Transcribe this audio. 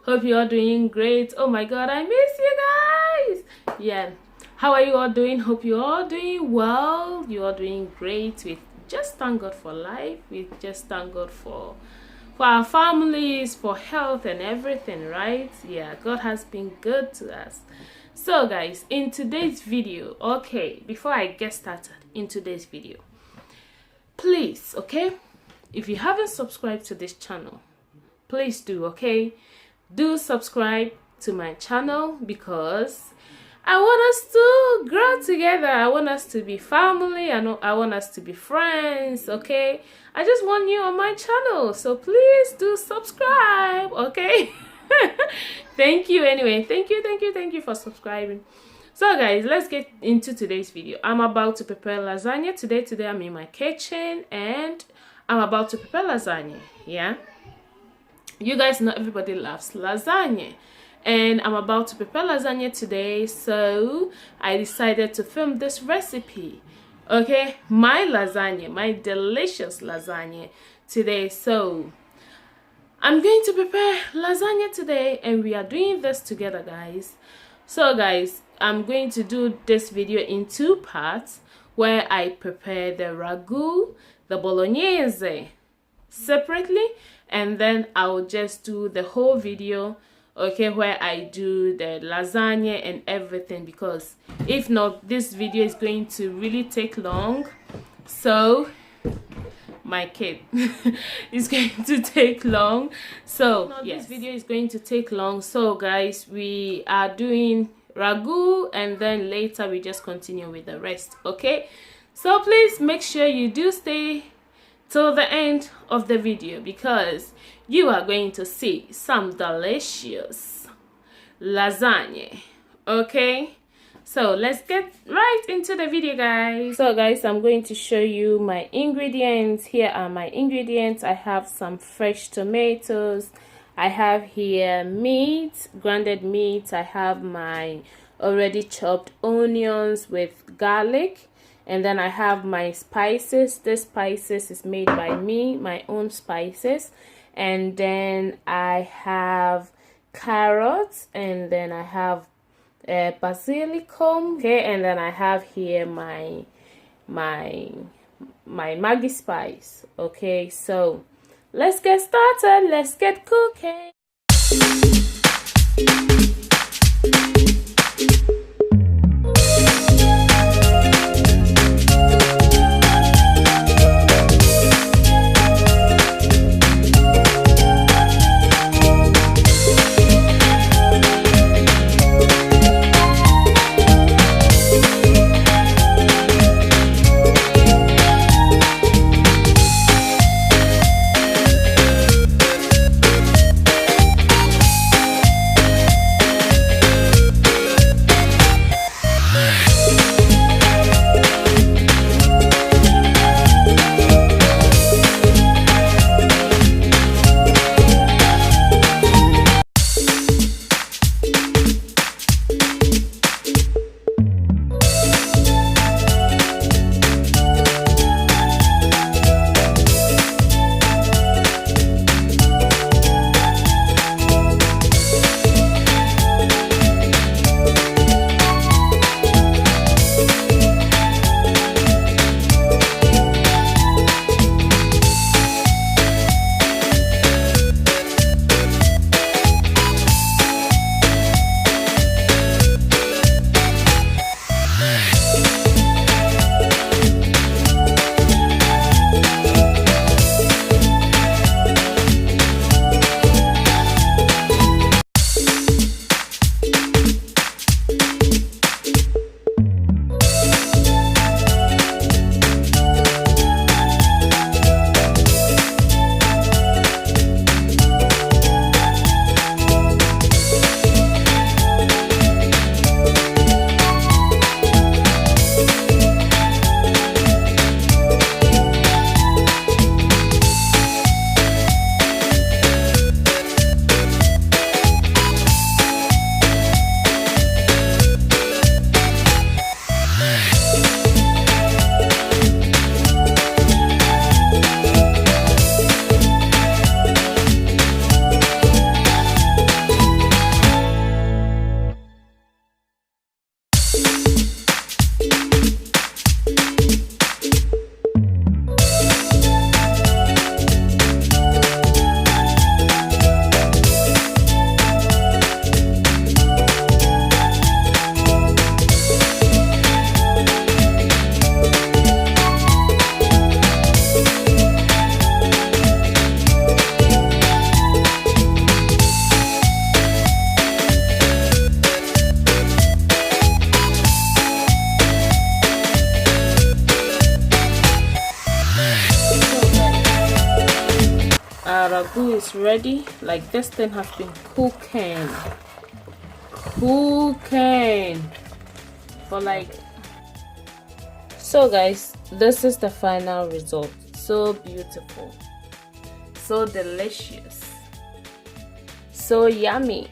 Hope you are doing great. Oh my god, I miss you guys. Yeah, how are you all doing? Hope you all doing well. You are doing great. We just thank God for life. We just thank God for our families, for health and everything, right? Yeah, God has been good to us. So guys, in today's video, okay, before I get started in today's video, please, okay, if you haven't subscribed to this channel, please do, okay? Do subscribe to my channel because I want us to grow together. I want us to be family. I want us to be friends, okay? I just want you on my channel, so please do subscribe, okay? Thank you anyway. Thank you for subscribing. So guys, let's get into today's video. I'm about to prepare lasagna today. I'm in my kitchen and I'm about to prepare lasagna. Yeah, you guys know everybody loves lasagna, and I'm about to prepare lasagna today, so I decided to film this recipe, okay? My lasagna, my delicious lasagna today. So I'm going to prepare lasagna today and we are doing this together, guys. So guys, I'm going to do this video in two parts where I prepare the ragu, the bolognese separately, and then I'll just do the whole video, okay, where I do the lasagna and everything, because if not, this video is going to really take long. So my kid is going to take long, so yes, this video is going to take long. So guys, we are doing ragu and then later we just continue with the rest, okay? So please make sure you do stay till the end of the video because you are going to see some delicious lasagna, okay? So let's get right into the video, guys. So guys, I'm going to show you my ingredients. Here are my ingredients. I have some fresh tomatoes. I have here meat, grounded meat. I have my already chopped onions with garlic. And then I have my spices. This spices is made by me, my own spices. And then I have carrots, and then I have basilicum, okay? And then I have here my Maggi spice, okay? So let's get started. Let's get cooking. ragu is ready. Like, this thing has been cooking for like. So guys, this is the final result. So beautiful, so delicious, so yummy.